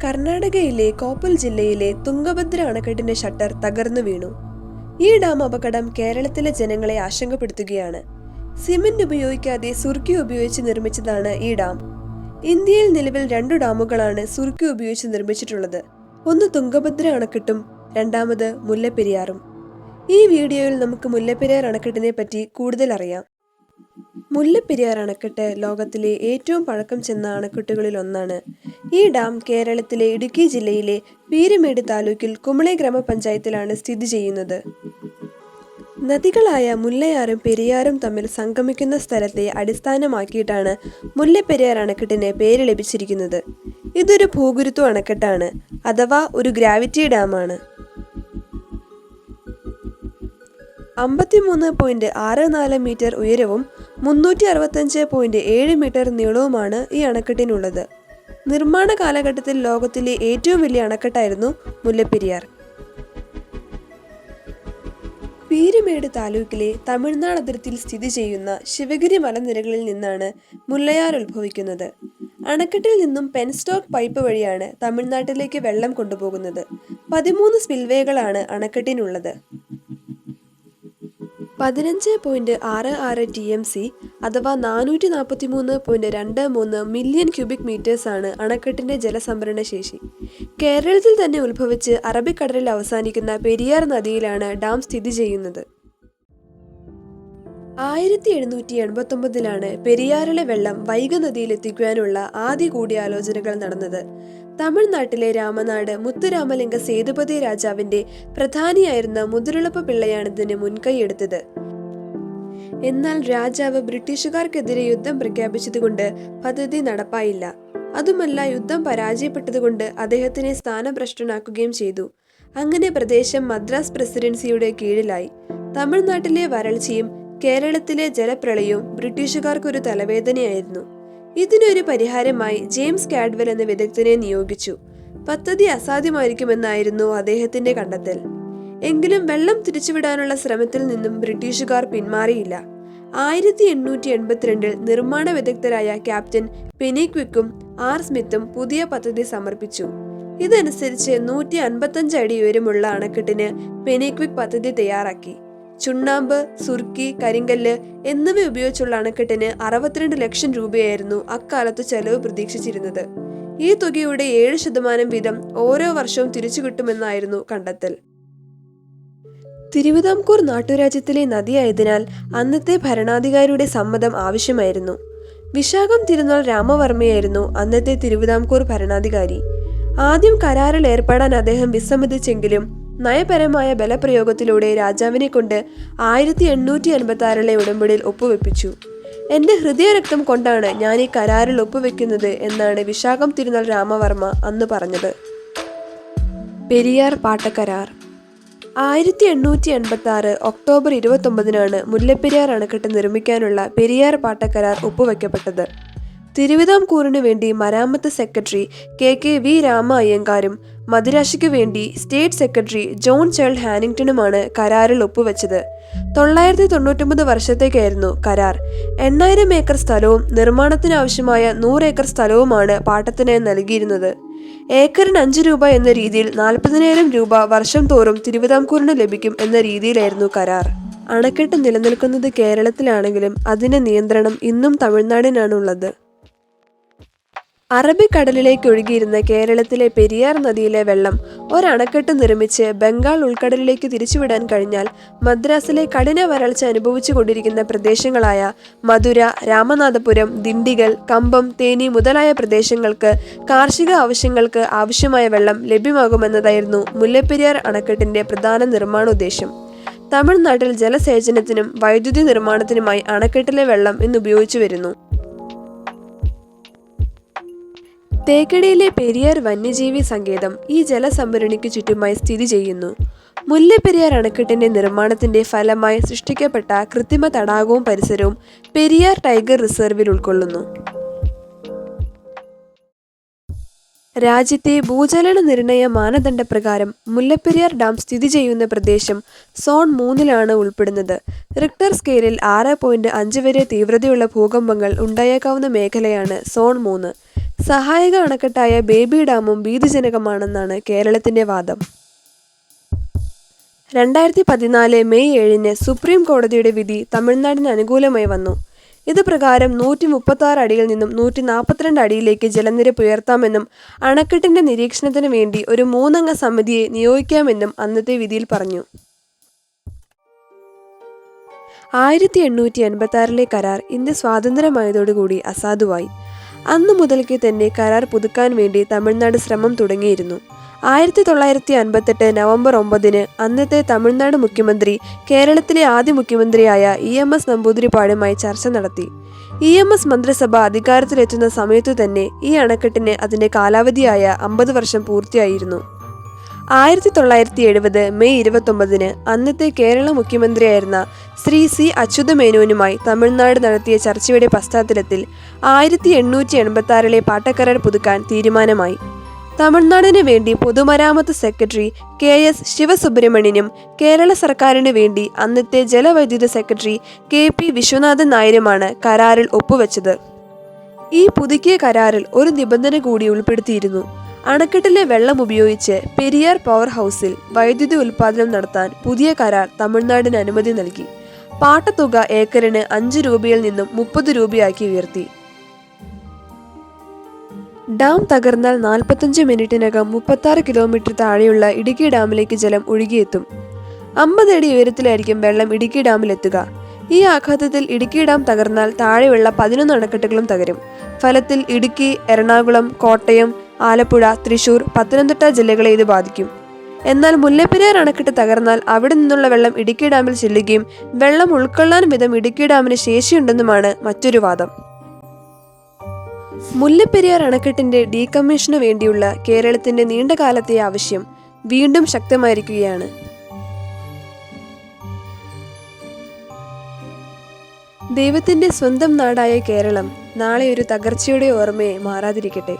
കർണാടകയിലെ കോപ്പൽ ജില്ലയിലെ തുംഗഭദ്ര അണക്കെട്ടിന്റെ ഷട്ടർ തകർന്നു വീണു. ഈ ഡാം അപകടം കേരളത്തിലെ ജനങ്ങളെ ആശങ്കപ്പെടുത്തുകയാണ്. സിമന്റ് ഉപയോഗിക്കാതെ സുർക്കി ഉപയോഗിച്ച് നിർമ്മിച്ചതാണ് ഈ ഡാം. ഇന്ത്യയിൽ നിലവിൽ 2 ഡാമുകളാണ് സുർക്കി ഉപയോഗിച്ച് നിർമ്മിച്ചിട്ടുള്ളത്. ഒന്ന് തുംഗഭദ്ര അണക്കെട്ടും രണ്ടാമത് മുല്ലപ്പെരിയാറും. ഈ വീഡിയോയിൽ നമുക്ക് മുല്ലപ്പെരിയാർ അണക്കെട്ടിനെ പറ്റി കൂടുതൽ അറിയാം. മുല്ലപ്പെരിയാർ അണക്കെട്ട് ലോകത്തിലെ ഏറ്റവും പഴക്കം ചെന്ന അണക്കെട്ടുകളിൽ ഒന്നാണ്. ഈ ഡാം കേരളത്തിലെ ഇടുക്കി ജില്ലയിലെ പീരുമേട് താലൂക്കിൽ കുമളി ഗ്രാമപഞ്ചായത്തിലാണ് സ്ഥിതി ചെയ്യുന്നത്. നദികളായ മുല്ലയാറും പെരിയാറും തമ്മിൽ സംഗമിക്കുന്ന സ്ഥലത്തെ അടിസ്ഥാനമാക്കിയിട്ടാണ് മുല്ലപ്പെരിയാർ അണക്കെട്ടിന് പേര് ലഭിച്ചിരിക്കുന്നത്. ഇതൊരു ഭൂഗുരുത്വ അണക്കെട്ടാണ്, അഥവാ ഒരു ഗ്രാവിറ്റി ഡാമാണ്. 53.64 മീറ്റർ ഉയരവും 365.7 മീറ്റർ നീളവുമാണ് ഈ അണക്കെട്ടിനുള്ളത്. നിർമ്മാണ കാലഘട്ടത്തിൽ ലോകത്തിലെ ഏറ്റവും വലിയ അണക്കെട്ടായിരുന്നു മുല്ലപ്പെരിയാർ. പീരുമേട് താലൂക്കിലെ തമിഴ്നാട് അതിർത്തിയിൽ സ്ഥിതി ചെയ്യുന്ന ശിവഗിരി മലനിരകളിൽ നിന്നാണ് മുല്ലയാർ ഉത്ഭവിക്കുന്നത്. അണക്കെട്ടിൽ നിന്നും പെൻസ്റ്റോക്ക് പൈപ്പ് വഴിയാണ് തമിഴ്നാട്ടിലേക്ക് വെള്ളം കൊണ്ടുപോകുന്നത്. 13 സ്പിൽവേകളാണ് അണക്കെട്ടിനുള്ളത്. 15.66 TMC അഥവാ 443.23 മില്യൺ ക്യൂബിക് മീറ്റേഴ്സാണ് അണക്കെട്ടിന്റെ ജലസംഭരണ ശേഷി. കേരളത്തിൽ തന്നെ ഉത്ഭവിച്ച് അറബിക്കടലിൽ അവസാനിക്കുന്ന പെരിയാർ നദിയിലാണ് ഡാം സ്ഥിതി ചെയ്യുന്നത്. 1789 പെരിയാറിലെ വെള്ളം വൈഗ നദിയിലെത്തിക്കുവാനുള്ള ആദ്യ കൂടിയാലോചനകൾ നടന്നത്. തമിഴ്നാട്ടിലെ രാമനാട് മുത്തുരാമലിംഗ സേതുപതി രാജാവിന്റെ പ്രധാനിയായിരുന്ന മുതുരുളപ്പ പിള്ളയാണ് ഇതിന് മുൻകൈയെടുത്തത്. എന്നാൽ രാജാവ് ബ്രിട്ടീഷുകാർക്കെതിരെ യുദ്ധം പ്രഖ്യാപിച്ചതുകൊണ്ട് പദ്ധതി നടപ്പായില്ല. അതുമല്ല, യുദ്ധം പരാജയപ്പെട്ടതുകൊണ്ട് അദ്ദേഹത്തിനെ സ്ഥാനഭ്രഷ്ടനാക്കുകയും ചെയ്തു. അങ്ങനെ പ്രദേശം മദ്രാസ് പ്രസിഡൻസിയുടെ കീഴിലായി. തമിഴ്നാട്ടിലെ വരൾച്ചയും കേരളത്തിലെ ജലപ്രളയവും ബ്രിട്ടീഷുകാർക്കൊരു തലവേദനയായിരുന്നു. ഇതിനൊരു പരിഹാരമായി ജെയിംസ് കാഡ്വെൽ എന്ന വിദഗ്ധനെ നിയോഗിച്ചു. പദ്ധതി അസാധ്യമായിരിക്കുമെന്നായിരുന്നു അദ്ദേഹത്തിന്റെ കണ്ടെത്തൽ. എങ്കിലും വെള്ളം തിരിച്ചുവിടാനുള്ള ശ്രമത്തിൽ നിന്നും ബ്രിട്ടീഷുകാർ പിന്മാറിയില്ല. 1882 നിർമ്മാണ വിദഗ്ധരായ ക്യാപ്റ്റൻ പെനിക്വിക്കും ആർ സ്മിത്തും പുതിയ പദ്ധതി സമർപ്പിച്ചു. ഇതനുസരിച്ച് 155 അടി ഉയരമുള്ള അണക്കെട്ടിന് പെനിക്വിക് പദ്ധതി തയ്യാറാക്കി. ചുണ്ണാമ്പ്, സുർക്കി, കരിങ്കല്ല് എന്നിവ ഉപയോഗിച്ചുള്ള അണക്കെട്ടിന് 62 ലക്ഷം രൂപയായിരുന്നു അക്കാലത്ത് ചെലവ് പ്രതീക്ഷിച്ചിരുന്നത്. ഈ തുകയുടെ 7% വീതം ഓരോ വർഷവും തിരിച്ചു കിട്ടുമെന്നായിരുന്നു കണ്ടെത്തൽ. തിരുവിതാംകൂർ നാട്ടുരാജ്യത്തിലെ നദിയായതിനാൽ അന്നത്തെ ഭരണാധികാരിയുടെ സമ്മതം ആവശ്യമായിരുന്നു. വിശാഖം തിരുനാൾ രാമവർമ്മയായിരുന്നു അന്നത്തെ തിരുവിതാംകൂർ ഭരണാധികാരി. ആദ്യം കരാറിൽ ഏർപ്പെടാൻ അദ്ദേഹം വിസമ്മതിച്ചെങ്കിലും നയപരമായ ബലപ്രയോഗത്തിലൂടെ രാജാവിനെ കൊണ്ട് 1856 ഉടമ്പടിയിൽ ഒപ്പുവെപ്പിച്ചു. എന്റെ ഹൃദയരക്തം കൊണ്ടാണ് ഞാൻ ഈ കരാറിൽ ഒപ്പുവെക്കുന്നത് എന്നാണ് വിശാഖം തിരുനാൾ രാമവർമ്മ അന്ന് പറഞ്ഞത്. പെരിയാർ പാട്ടക്കരാർ 1886 ഒക്ടോബർ 29 മുല്ലപ്പെരിയാർ അണക്കെട്ട് നിർമ്മിക്കാനുള്ള പെരിയാർ പാട്ടക്കരാർ ഒപ്പുവെക്കപ്പെട്ടത്. തിരുവിതാംകൂറിനു വേണ്ടി മരാമത്ത് സെക്രട്ടറി KK V രാമ അയ്യങ്കാരും മദിരാശിക്കു വേണ്ടി സ്റ്റേറ്റ് സെക്രട്ടറി ജോൺ ചാൾഡ് ഹാനിങ്ടണുമാണ് കരാറിൽ ഒപ്പുവെച്ചത്. 999 വർഷത്തേക്കായിരുന്നു കരാർ. 8000 ഏക്കർ സ്ഥലവും നിർമ്മാണത്തിനാവശ്യമായ 100 ഏക്കർ സ്ഥലവുമാണ് പാട്ടത്തിനായി നൽകിയിരുന്നത്. ഏക്കറിന് 5 രൂപ എന്ന രീതിയിൽ 40,000 രൂപ വർഷം തോറും തിരുവിതാംകൂറിന് ലഭിക്കും എന്ന രീതിയിലായിരുന്നു കരാർ. അണക്കെട്ട് നിലനിൽക്കുന്നത് കേരളത്തിലാണെങ്കിലും അതിന്റെ നിയന്ത്രണം ഇന്നും തമിഴ്നാടിനാണുള്ളത്. അറബിക്കടലിലേക്ക് ഒഴുകിയിരുന്ന കേരളത്തിലെ പെരിയാർ നദിയിലെ വെള്ളം ഒരണക്കെട്ട് നിർമ്മിച്ച് ബംഗാൾ ഉൾക്കടലിലേക്ക് തിരിച്ചുവിടാൻ കഴിഞ്ഞാൽ മദ്രാസിലെ കഠിന വരൾച്ച അനുഭവിച്ചു കൊണ്ടിരിക്കുന്ന പ്രദേശങ്ങളായ മധുര, രാമനാഥപുരം, ദിണ്ടിഗൽ, കമ്പം, തേനി മുതലായ പ്രദേശങ്ങൾക്ക് കാർഷിക ആവശ്യങ്ങൾക്ക് ആവശ്യമായ വെള്ളം ലഭ്യമാകുമെന്നതായിരുന്നു മുല്ലപ്പെരിയാർ അണക്കെട്ടിന്റെ പ്രധാന നിർമ്മാണോദ്ദേശം. തമിഴ്നാട്ടിൽ ജലസേചനത്തിനും വൈദ്യുതി നിർമ്മാണത്തിനുമായി അണക്കെട്ടിലെ വെള്ളം ഇന്ന് ഉപയോഗിച്ചു വരുന്നു. തേക്കടിയിലെ പെരിയാർ വന്യജീവി സങ്കേതം ഈ ജലസംഭരണിക്ക് ചുറ്റുമായി സ്ഥിതി ചെയ്യുന്നു. മുല്ലപ്പെരിയാർ അണക്കെട്ടിന്റെ നിർമ്മാണത്തിന്റെ ഫലമായി സൃഷ്ടിക്കപ്പെട്ട കൃത്രിമ തടാകവും പരിസരവും പെരിയാർ ടൈഗർ റിസർവിൽ ഉൾക്കൊള്ളുന്നു. രാജ്യത്തെ ഭൂചലന നിർണയ മാനദണ്ഡപ്രകാരം മുല്ലപ്പെരിയാർ ഡാം സ്ഥിതി ചെയ്യുന്ന പ്രദേശം സോൺ 3-ലാണ് ഉൾപ്പെടുന്നത്. റിക്ടർ സ്കെയിലിൽ 6.5 വരെ തീവ്രതയുള്ള ഭൂകമ്പങ്ങൾ ഉണ്ടായേക്കാവുന്ന മേഖലയാണ് സോൺ 3. സഹായക അണക്കെട്ടായ ബേബി ഡാമും ഭീതിജനകമാണെന്നാണ് കേരളത്തിന്റെ വാദം. 2014 മെയ് 7-ന് സുപ്രീം കോടതിയുടെ വിധി തമിഴ്നാടിന് അനുകൂലമായി വന്നു. ഇത് പ്രകാരം 136 അടിയിൽ നിന്നും 142 അടിയിലേക്ക് ജലനിരപ്പ് ഉയർത്താമെന്നും അണക്കെട്ടിന്റെ നിരീക്ഷണത്തിന് വേണ്ടി ഒരു 3-അംഗ സമിതിയെ നിയോഗിക്കാമെന്നും അന്നത്തെ വിധിയിൽ പറഞ്ഞു. 1886-ലെ കരാർ ഇന്ത്യ സ്വാതന്ത്ര്യമായതോടുകൂടി അസാധുവായി. അന്നു മുതൽക്കേ തന്നെ കരാർ പുതുക്കാൻ വേണ്ടി തമിഴ്നാട് ശ്രമം തുടങ്ങിയിരുന്നു. 1958 നവംബർ 9-ന് അന്നത്തെ തമിഴ്നാട് മുഖ്യമന്ത്രി കേരളത്തിലെ ആദ്യ മുഖ്യമന്ത്രിയായ EMS നമ്പൂതിരിപ്പാടുമായി ചർച്ച നടത്തി. EMS മന്ത്രിസഭ അധികാരത്തിലെത്തുന്ന സമയത്തു തന്നെ ഈ അണക്കെട്ടിന് അതിന്റെ കാലാവധിയായ 50 വർഷം പൂർത്തിയായിരുന്നു. 1970 മെയ് 29-ന് അന്നത്തെ കേരള മുഖ്യമന്ത്രിയായിരുന്ന ശ്രീ C. അച്യുതമേനോനുമായി തമിഴ്നാട് നടത്തിയ ചർച്ചയുടെ പശ്ചാത്തലത്തിൽ 1886-ലെ പാട്ടക്കരാർ പുതുക്കാൻ തീരുമാനമായി. തമിഴ്നാടിന് വേണ്ടി പൊതുമരാമത്ത് സെക്രട്ടറി KS ശിവസുബ്രഹ്മണ്യനും കേരള സർക്കാരിന് വേണ്ടി അന്നത്തെ ജലവൈദ്യുത സെക്രട്ടറി KP വിശ്വനാഥൻ നായരുമാണ് കരാറിൽ ഒപ്പുവെച്ചത്. ഈ പുതുക്കിയ കരാറിൽ ഒരു നിബന്ധന കൂടി ഉൾപ്പെടുത്തിയിരുന്നു. അണക്കെട്ടിലെ വെള്ളം ഉപയോഗിച്ച് പെരിയാർ പവർ ഹൗസിൽ വൈദ്യുതി ഉൽപ്പാദനം നടത്താൻ പുതിയ കരാർ തമിഴ്നാടിന് അനുമതി നൽകി. പാട്ടത്തുക ഏക്കറിന് 5 രൂപയിൽ നിന്നും 30 രൂപയാക്കി ഉയർത്തി. ഡാം തകർന്നാൽ 45 മിനിറ്റിനകം 36 കിലോമീറ്റർ താഴെയുള്ള ഇടുക്കി ഡാമിലേക്ക് ജലം ഒഴുകിയെത്തും. 50 അടി ഉയരത്തിലായിരിക്കും വെള്ളം ഇടുക്കി ഡാമിലെത്തുക. ഈ ആഘാതത്തിൽ ഇടുക്കി ഡാം തകർന്നാൽ താഴെയുള്ള 11 അണക്കെട്ടുകളും തകരും. ഫലത്തിൽ ഇടുക്കി, എറണാകുളം, കോട്ടയം, ആലപ്പുഴ, തൃശൂർ, പത്തനംതിട്ട ജില്ലകളെ ഇത് ബാധിക്കും. എന്നാൽ മുല്ലപ്പെരിയാർ അണക്കെട്ട് തകർന്നാൽ അവിടെ നിന്നുള്ള വെള്ളം ഇടുക്കി ഡാമിൽ ചെല്ലുകയും വെള്ളം ഉൾക്കൊള്ളാൻ വിധം ഇടുക്കി ഡാമിന് ശേഷിയുണ്ടെന്നുമാണ് മറ്റൊരു വാദം. മുല്ലപ്പെരിയാർ അണക്കെട്ടിന്റെ ഡീകമ്മീഷനു വേണ്ടിയുള്ള കേരളത്തിന്റെ നീണ്ടകാലത്തെ ആവശ്യം വീണ്ടും ശക്തമായിരിക്കുകയാണ്. ദൈവത്തിന്റെ സ്വന്തം നാടായ കേരളം നാളെ ഒരു തകർച്ചയുടെ ഓർമ്മയെ മാറാതിരിക്കട്ടെ.